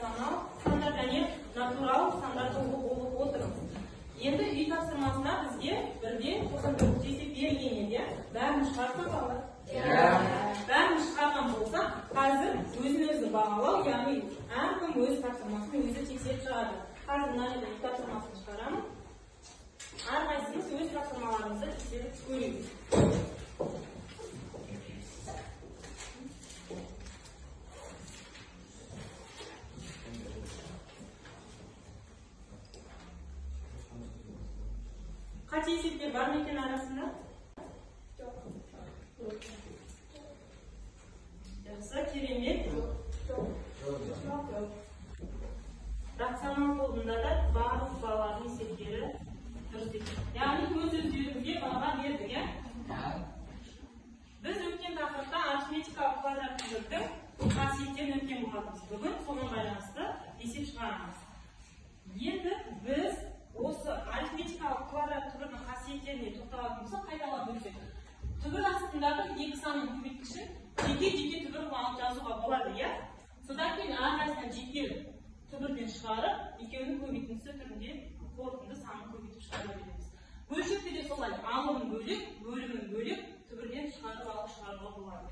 иррационал сандар және натурал сандар тобы болып отырмыз. Енді үй тапсырмасына бізге 1-99 есеп берілген еді. Бәрін шығарсақ алар. Бәрін шығарған болса, қазір өзін-өзі бағалау, яғни әркім өз тапсырмасын өзі тексеріп шығады. Қазір мына жерде үй тапсырмасын шығарамын. Әрқайсымыз өз тапсырмаларымызды тексеріп көрейік. Қате есептер бар ма екен арасында? Жоқ. Жақсы, керемет. Жоқ. Рационал тобында да барлық балалардың есептері дұрыс екен. Яғни өз-өздеріңізге баға бердік, иә? Біз өткен тақырыпта арифметикалық квадрат түзілдің қасиеттерін өткен болатынбыз. Бүгін соған байланысты есеп шығарамыз. Енді біз осы арифметикалық квадрат түбірдің қасиеттеріне тоқталатын болсақ, қайталап өтсек. Түбір астындағы екі санның көбейткішін жеке-жеке түбір алып жазуға болады, иә? Содан кейін әрқайсынан жеке түбірден шығарып, екеуінің көбейтіндісі түрінде қорытынды санын көбейтіп шығара береміз. Бөлшекте де солай, алымын бөлек, бөлімін бөлек түбірден шығаруға болады.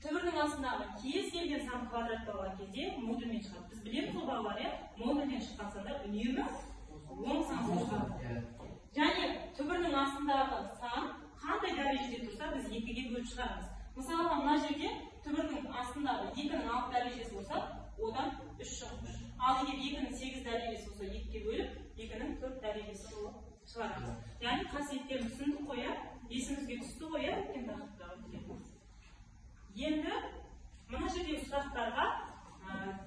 Түбірдің астындағы кез келген сан квадратты алған кезде модульмен шығады. Біз білеміз ол балалар, иә? Модульмен шыққан сандар үнемі 10 сан шығады. Және түбірдің астындағы сан қандай дәрежеде тұрса, біз 2-ге бөліп шығарамыз. Мысалы, мына жерде түбірдің астындағы 2-ның 6 дәрежесі болса, одан 3 шығып. Ал егер 2-ның 8 дәрежесі болса, 2-ге бөліп, 2-ның 4 дәрежесі болып шығарамыз. Яғни қасиеттерін түсіндік қоя, есімізге түсті қоя, өткен тақырыптағы. Енді мына жердегі сұрақтарға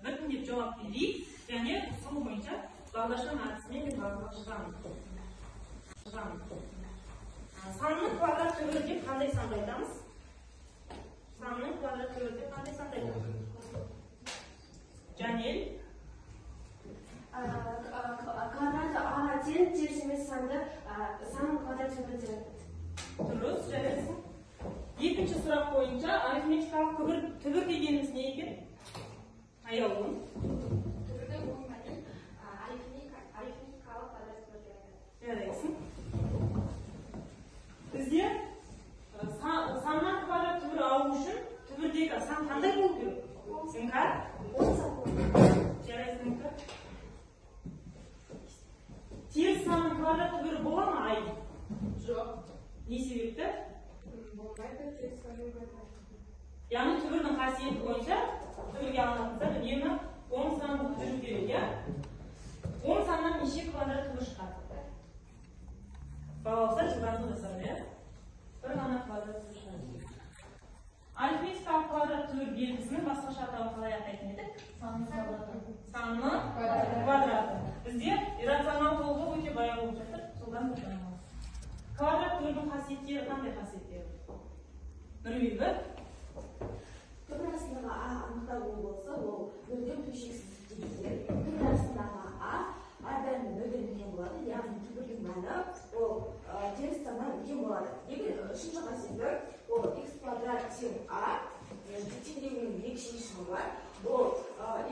біртіндеп жауап берейік, және сол бойынша бағдаршам әдісімен шығамыз. Санның квадрат түбірі деп қандай санды айтамыз? Санның квадрат түбірі деп қандай санды айтамыз? Жанел? Квадраты ара тең теріс емес санды санның квадрат түбірі деп айтамыз. Дұрыс, жарайсың. Екінші сұрақ бойынша арифметикалық түбір дегеніміз не екен? Аяулым. Түбірдің оңмәнін арифметикалық квадрат түбірі деп айтамыз. Жарайсың. Бізде саннан квадрат түбірі алу үшін түбірдегі сан қандай болу керек? Сіңкар? Жарайсың. Теріс санның квадрат түбірі бола ма ай? Жоқ. Не себепті? Яғни түбірдің қасиеті бойынша түбірге алынатындар үнемі 10 сан болып жүру керек, иә? 10 саннан неше квадрат түбір шығады? Балалықтар жылдамдық жасады, иә? Бір ғана квадрат түбір шығады. Арифметикалық квадрат түбір белгісінің басқаша атауын қалай атайтын едік? Санның квадраты. Бізде иррационал тобы өте баяу болып жатыр, содан квадрат түбірдің қасиеттері қандай қасиеттері? Нұрбегі? түбір астындағы А анықтау болса, ол нөлден төшексіз дегенде, түбір астындағы А әрдайым нөлден үлкен болады, яғни түбірдің мәні ол теріс саннан үлкен болады. Үшінші қасиеті ол x квадрат тең А, теңдеуінің екі шешімі бар. Ол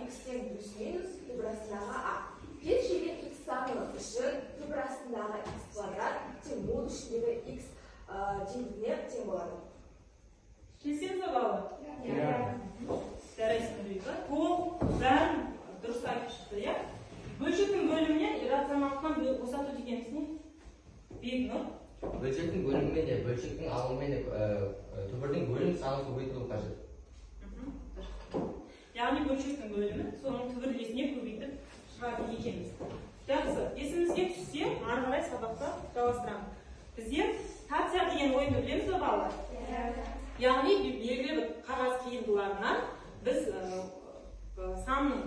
x тең плюс минус түбір астындағы А. Кез келген x саны үшін түбір астындағы x квадрат тең мол ішіндегі x теңдігіне тең болады. Келсеңіз бала? Жарайсың дейді. Ол бәрін дұрыс айтып шықты, иә? Бөлшектің бөлімінен иррационалдықтан босату дегеніміз не? Бегнұр? Бөлшектің бөлімімен де, бөлшектің алымымен де түбірдің бөлім санын көбейтілу қажет. Яғни бөлшектің бөлімін соның түбірлесіне көбейтіп шығады екенбіз. Жақсы, есімізге түссе, ары қарай сабақта жалғастырамыз. Бізде тация деген ойынды білеміз бе балалар? Яғни белгілі бір қағаз қиындыларынан біз санның,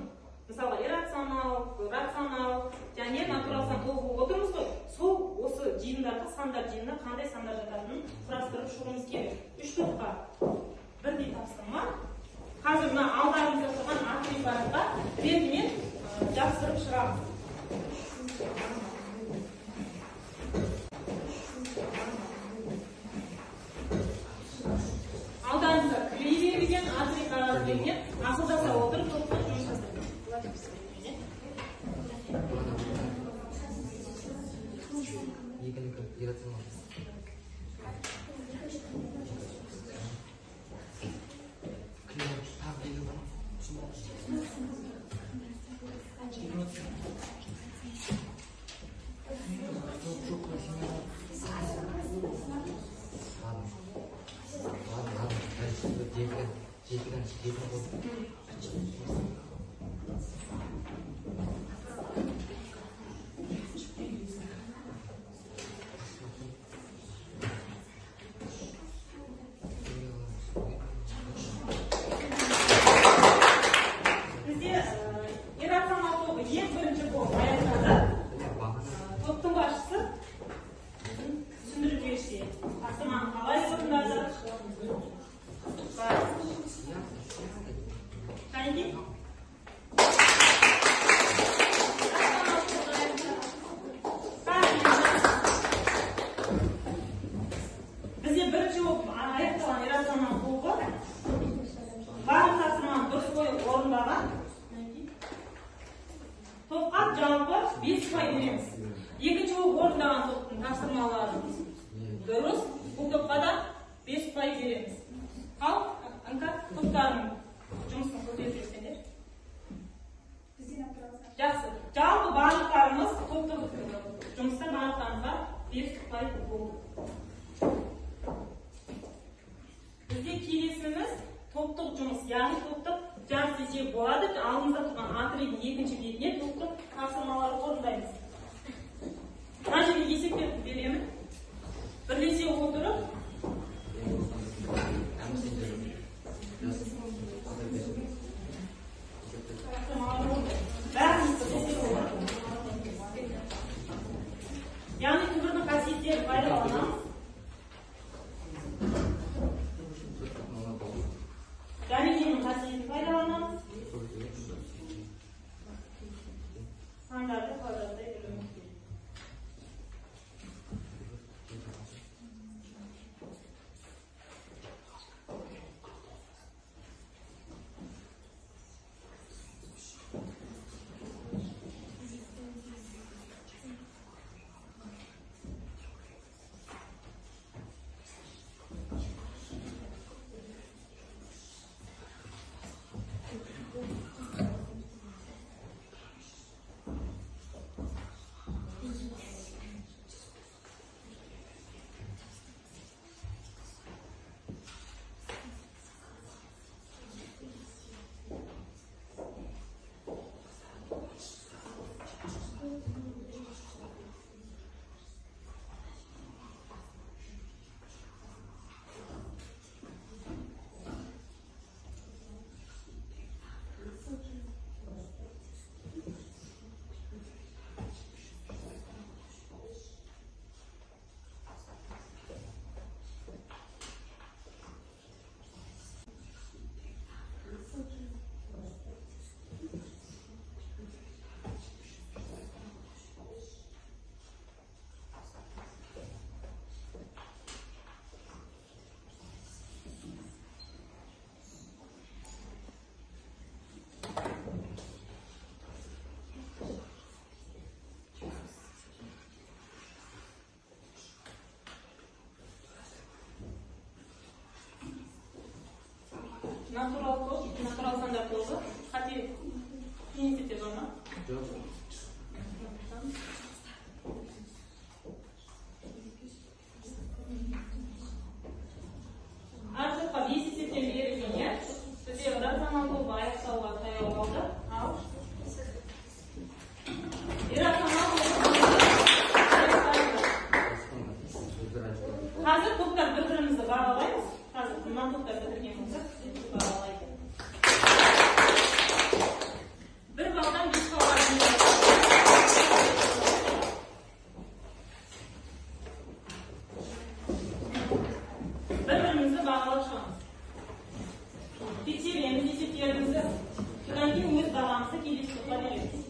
мысалы иррационал, рационал және натурал сан толып отырмыз ғой. Сол осы жиындарға, сандар жиынына қандай сандар жататынын құрастырып шығуымыз керек. 3 топқа бірдей тапсырма. Қазір мына алдарыңызда тұрған ақпаратқа ретімен жапсырып шығамыз. Алдарыңызда кірей берген ақпаратпен ақылдаса отырып топқа жұмыс жасайды. Natural standart oldu. Hadi inisiyatif ona. Artık bir sistem verilmeye, size rasyonel bu bayrak salva tayyor oldu. Al. Hazır toplar birbirimizi bağlayız. Hazır bundan toplar bitirgenimizde bağlayız. Bir bağdan bir bağlayız. Birbirimizi bağlaşalım. Bitirgenimiz, bitirgenimizi şuradan ki öz bağlamızı geliştirebiliriz.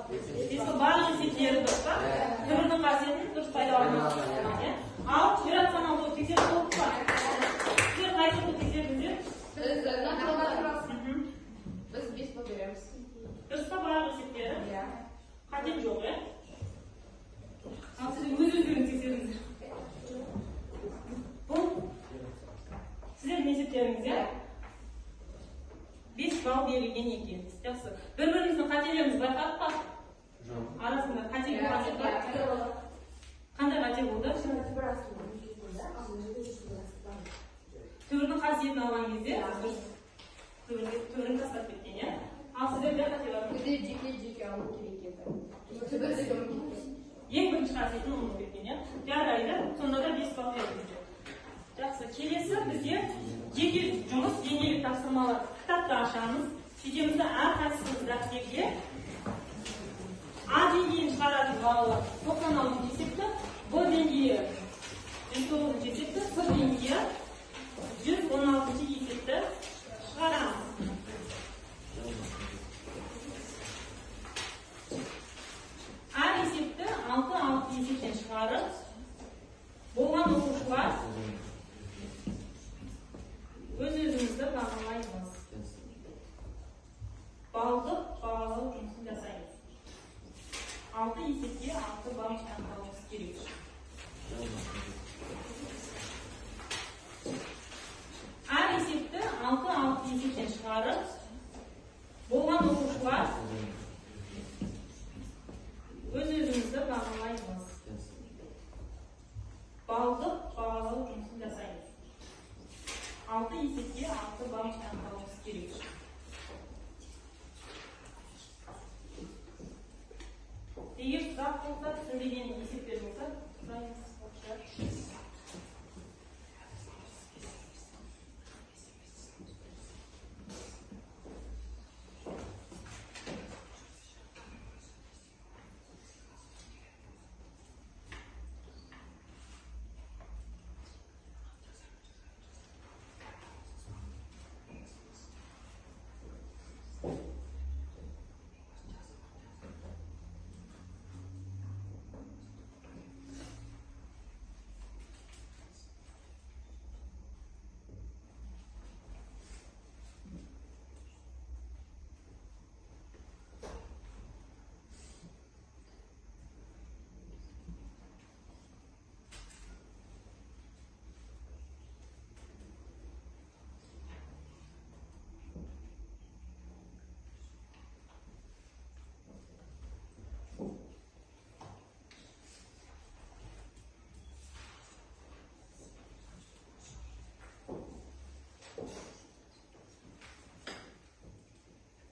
Beskol bari esepleri dұрыс па? Түбірдің қасиетін дұрыс пайдаланыңыз. Ал иррационалды тексеріп болып па? Сіздер қайсы болып тексердіңіздер? Biz 5 bal береміз. Дұрыс па барлық есептері? Иә. Қатем жоқ, иә? Ал сіздер өз-өздерін тексердіңіздер. Бұл сіздердің есептеріңіз, иә? 5 бал берілген екен. Жақсы. Бір-біріміздің қателерімізді байқадық па? Арасында қате болған ба? Қандай қате болды? Түбірдің қасиетін алған кезде түбірін тастап кеткен, иә? Ал сіздерде қате бар ма? Бізде жеке алу керек еді. Түбірді Ең бірінші қасиетін ұмытып кеткен, иә? Жарайды, сонда да 5 бал берілген. Жақсы, келесі бізде жеке жұмыс, деңгейлік тапсырмалар. Кітапты ашамыз. Сөйтемізді әрқайсымыз дәптерге А деңгейін шығаратын балалар 96 есепті, Б деңгейі 109 есепті, С деңгейі 116 есепті шығарамыз. Әр есепті 6 есептен шығарып, болған оқушылар өз-өзімізді бағалаймыз. Балдық бағалау жұмысын жасаймыз. 6 есепте 6 бал жинақтауымыз керек. Әр есепті 6 есептен шығарып, болған оқушылар өз-өзімізді бағалаймыз. Балдық бағалау жұмысын жасаймыз. 6 есепте 6 бал жинақтауымыз керек. Егер сұрақ болса, түсінбеген есептер болса, сұраймыз.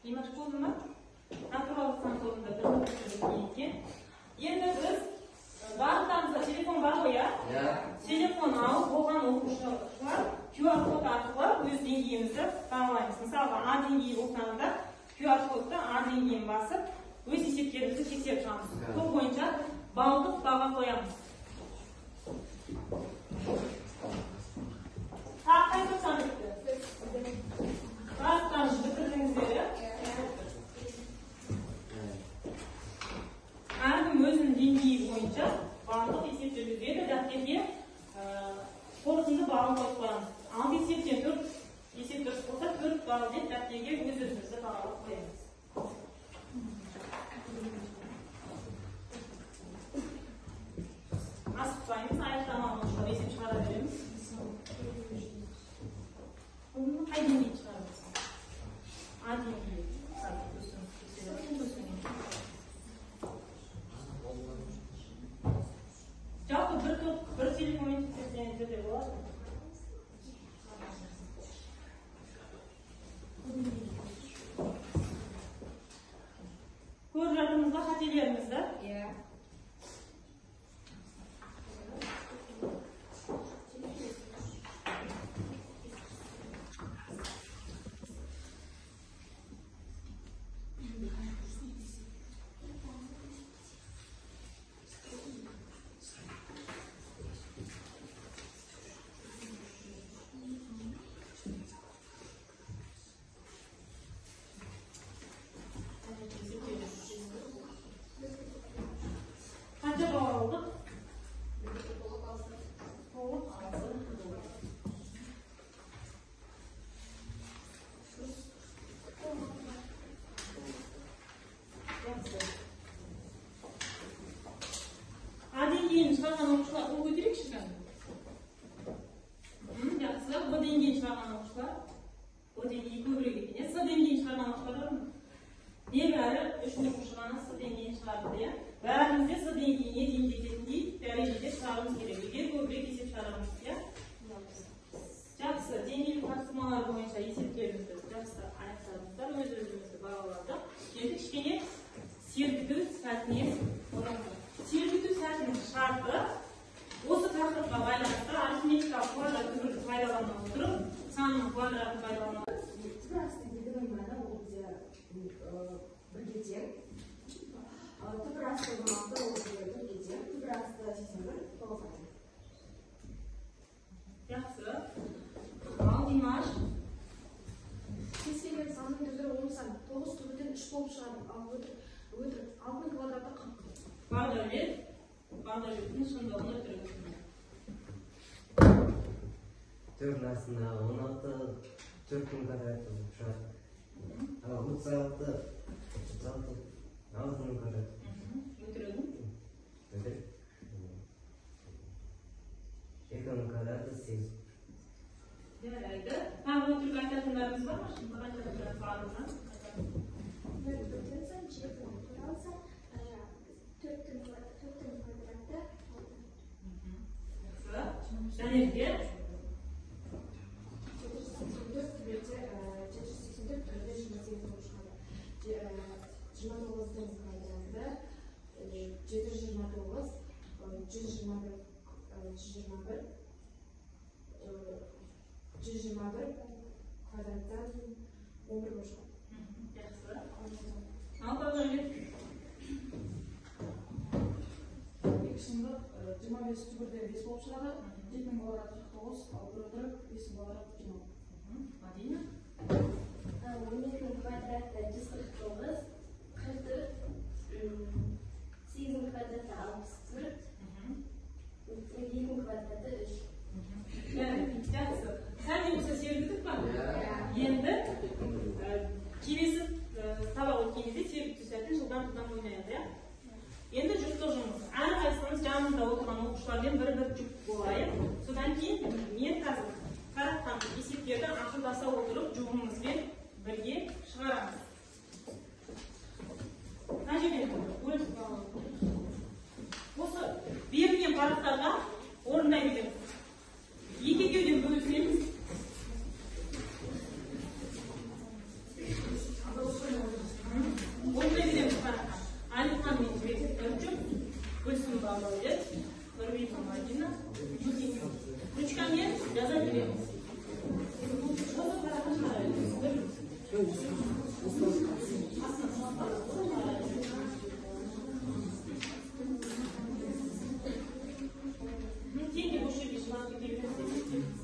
Димаш болды ма? Натуралық сан тобында бір екен. Енді біз барлықтарымызда телефон бар ғой, иә? Телефон алып болған оқушылар QR код арқылы өз деңгейімізді бағалаймыз. Мысалға, А деңгейі болсаңызда QR кодты А деңгейін басып, өз есептерімізді тексеріп шығамыз. Сол бойынша балдық баға қоямыз. Тағы қай топтан өтті? Барлықтарыңыз бітірдіңіздер, иә? Әркім өзінің деңгейі бойынша барлық есеп жүргізеді, дәптерге қорытынды балын қойып қоямыз. 6 есептен 4 есеп дұрыс болса, 4 балл деп дәптерге өз-өзімізді бағалап қоямыз. Асықпаймыз, аяқтамаған ұшылар есеп шығара береміз. Қай деңгейді шығарамыз? А деңгейі. Жалпы бір топ, бір телефонмен тексерсеңіздер де болады. Көріп жатырмыз ба қателерімізді? Иә. рахмет. Сергіту сәтінің шарты осы тақырыпқа байланысты арифметикалық квадрат түбірді пайдалана отырып, санның квадратын пайдалана отырып. түбір астының белгілі мәні ол бізде бірге тең. Түбір асты 16 ол бізде бірге тең. Түбір асты 81 9. Жақсы. Ал Димаш. Кез келген санның түбірі 10 сан. 9 түбірден 3 болып шығады. Ал өтірік 6-ның квадраты 40. Бағдарлеттің шындығын өтірік. 4 астында 16, 4-дің квадраты болып шығады. 36, 6-ның квадраты. Өтірігін? Өтірік. 2-ның квадраты 8. Жарайды. Тағы өтірік айтатындарыңыз бар ма? Şimdi айтатындар барлығы. Жәнерге? 484 түбірде 484 түбірде 28 болып шығады. 29-дің квадраты 729, 121 квадраттан 11 болып шығады. Жақсы. Ал Бағдарлет? Шындық 25 түбірде 5 болып шығады. 7-ның квадраты 49, ал бір өтірік 5-ның квадраты 26. Мадина? 12-ның квадраты 149, 44, 8-ның квадраты 64, 2-ның квадраты 3. Жақсы. Сәл немесе сергідік па? Енді келесі сабақ өткен кезде сергіп түсетін жылдан ойнайды, иә? Енді жүктік жұмыс. Әрқайсымыз жанымызда отырған оқушылармен бір-бір жүк болайық. Содан кейін мен қазір қаратқан есептерді ақылдаса отырып жүгімізбен бірге шығарамыз. Мына жерден бөлісіп аламыз. Осы берілген парақтарға орындай береміз. Екеуден бөлісеміз. Орындай береміз параққа. Алихан мен Жібек Үрчіп, Гүлсім Бағдарлет, Нұрбек Мадина, ручкамен жаза береміз. Осы параққа шығарайық. Теңге бұл жерге шығарып кете береміз.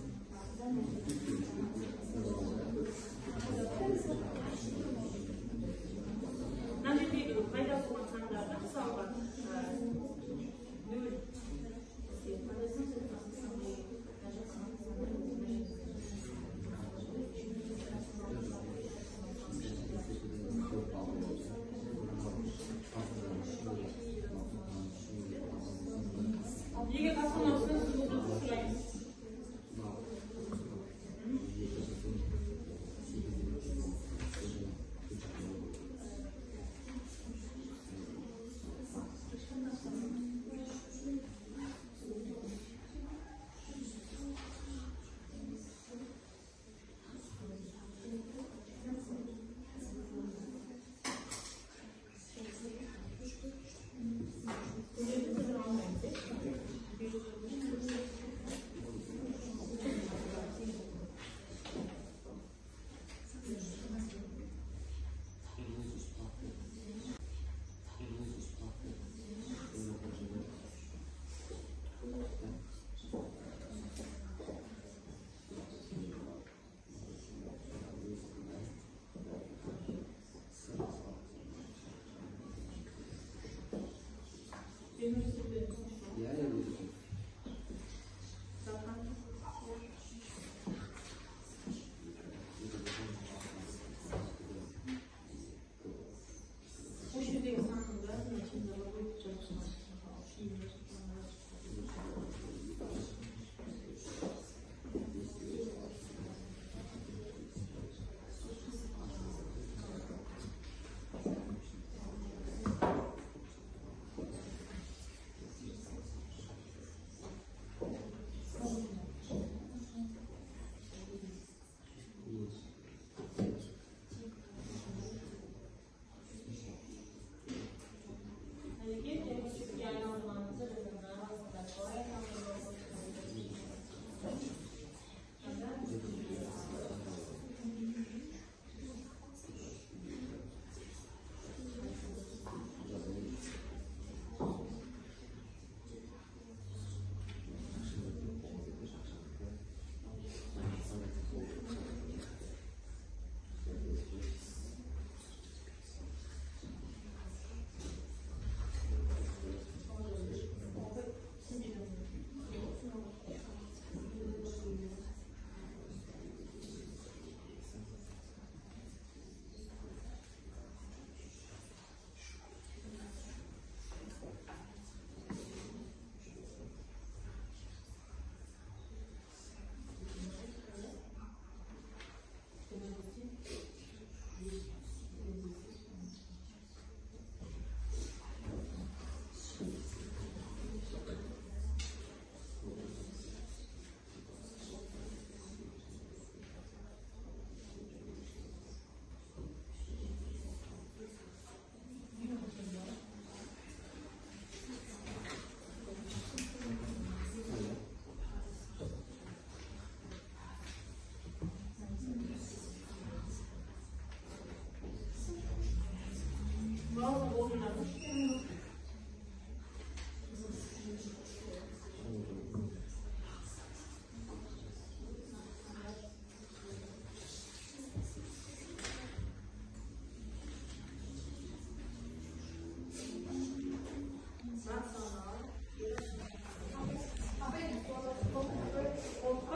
Мына жердегі пайда болған сандарды мысалға 0 0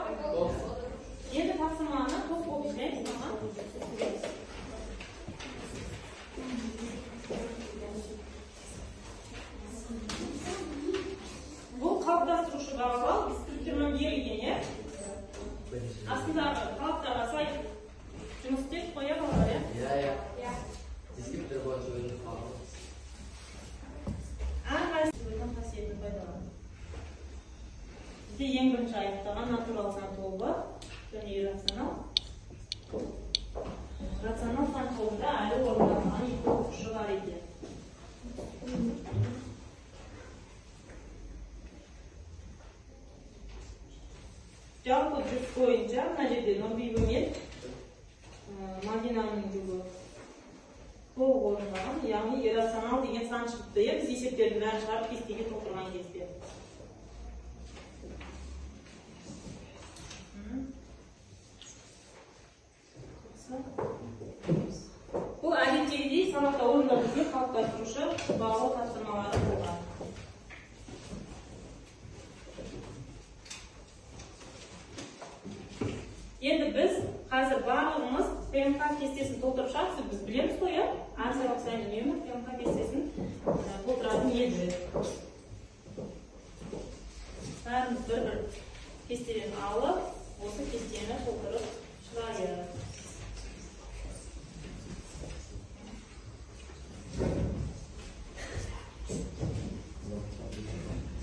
Енді тапсырманы топ болып işleyiniz. Tamam. Bu kalplaştırışı bağlı, strüktürünün berilgen, ya. Aslında kalıplara say жұмыс істеп қоя алады, ya. Иә. Дискриптор бойынша өзіңіз қалды. Әрқайсының қасиетін пайдаланады. Бізде ең бірінші аяқтаған натурал сан тобы және иррационал. Рационал сан тобында әлі орындалмаған екі оқушы бар екен. Жалпы жүз бойынша мына жерде Нұрбибі мен Мадинаның жүгі толық орындалған, яғни иррационал деген сан шықты. Біз есептердің бәрін шығарып кестеге толтырған кезде. Бұл әдеттегідей сабақта орындап жүрген қалыптастырушы бағалы тапсырмалары болған. Енді біз қазір барлығымыз ПМК кестесін толтырып шығарсыз, біз білеміз ғой, иә? Әр сабақ сайын үнемі ПМК кестесін толтыратын еді. Бәріміз бір-бір кестеден алып, осы кестені толтырып шығарайық.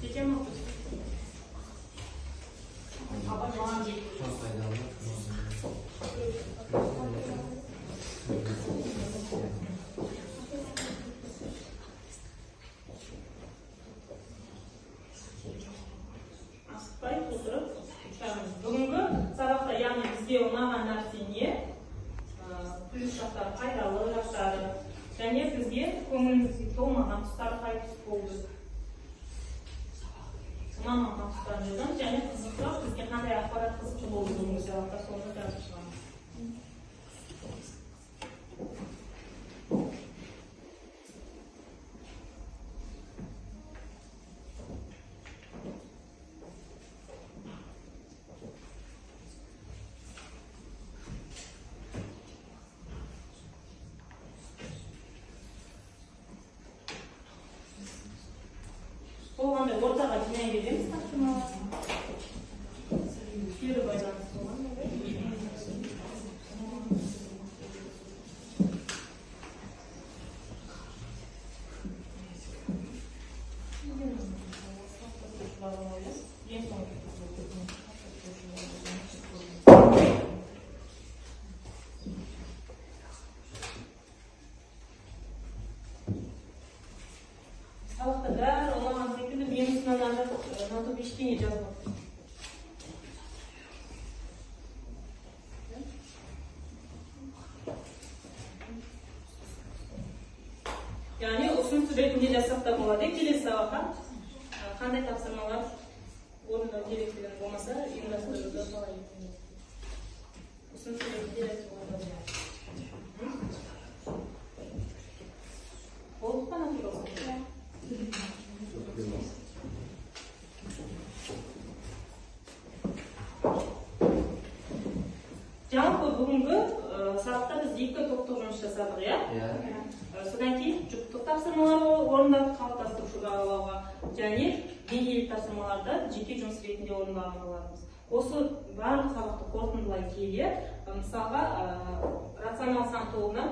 Жетем ме? Абай маған дейді. Асықпай толтырып шығарамыз. Бүгінгі сабақта яғни бізге ұнаған нәрсе не? Плюс жақтары, пайдалы жақтары және бізге көңілімізге толмаған тұстары қайсысы болды. Ұнамаған тұстарын жазамыз және қызықты бізге қандай ақпарат қызықты болды бүгінгі сабақта соны жазып шығамыз. Болғанда ортаға жинай береміз тапсырмаларды. Кері байланыс болған. Сабақта бәрі оңаған секілді мен сынанады натып ештеңе жазбапты. Яғни ұсыныс ретінде жазсақ та болады. Келесі сабаққа қандай тапсырмалар орындау керектігін болмаса ұйымдастыруды қалай етеміз. Ұсыныс ретінде жазып болады. Болды ма натурал? Жалпы бүгінгі сабақта біз екі топтық жұмыс жасадық, иә? Содан кейін жұптық тапсырмалар орындап қалыптастырушы бағалауға және деңгейлік тапсырмаларды жеке жұмыс ретінде орындаған болармыз. Осы барлық сабақты қорытындылай келе, мысалға рационал сан тобына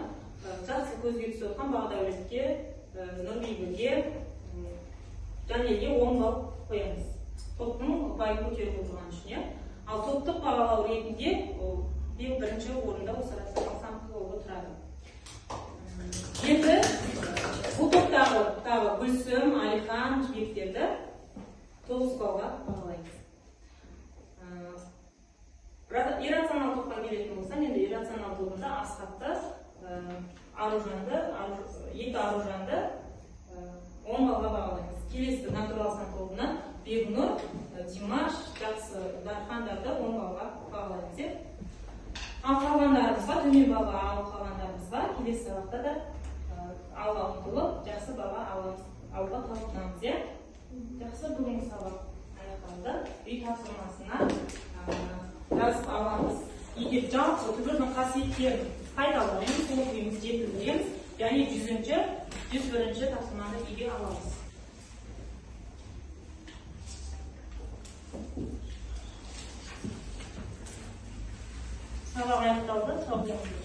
жақсы көзге түсіп отқан Бағдәулетке, Нұрбибіге және 10 балл қоямыз. Топтың ұпайы көтеріп отырған үшін. Ал топтық бағалау ретінде бірінші орында осы рационал сан тобы тұрады. Енді бұл топтағы Гүлсім, Алихан, Жібектерді 9 баллға бағалаймыз. Иррационал топқа келетін болсам, енді иррационал тобында Асхатты, екі Аружанды 10 баллға бағалаймыз. Келесі натурал сан тобына Бегнұр, Димаш, Жақсы, Дархандарды 10 баллға бағалаймыз. Ал қалғандарымызға, төмен баға алу қалғандарымызға келесі сабақта да алға ұмтылып, жақсы баға алуға талпынамыз. Жақсы, бүгінгі сабақ аяқталды. Үй тапсырмасына жазып аламыз. Егер жалпы түбірдің қасиеттерін пайдаланамыз, оқимыз, жетілдіреміз, және 101-ші тапсырманы үйге аламыз. Сабақ аяқталды.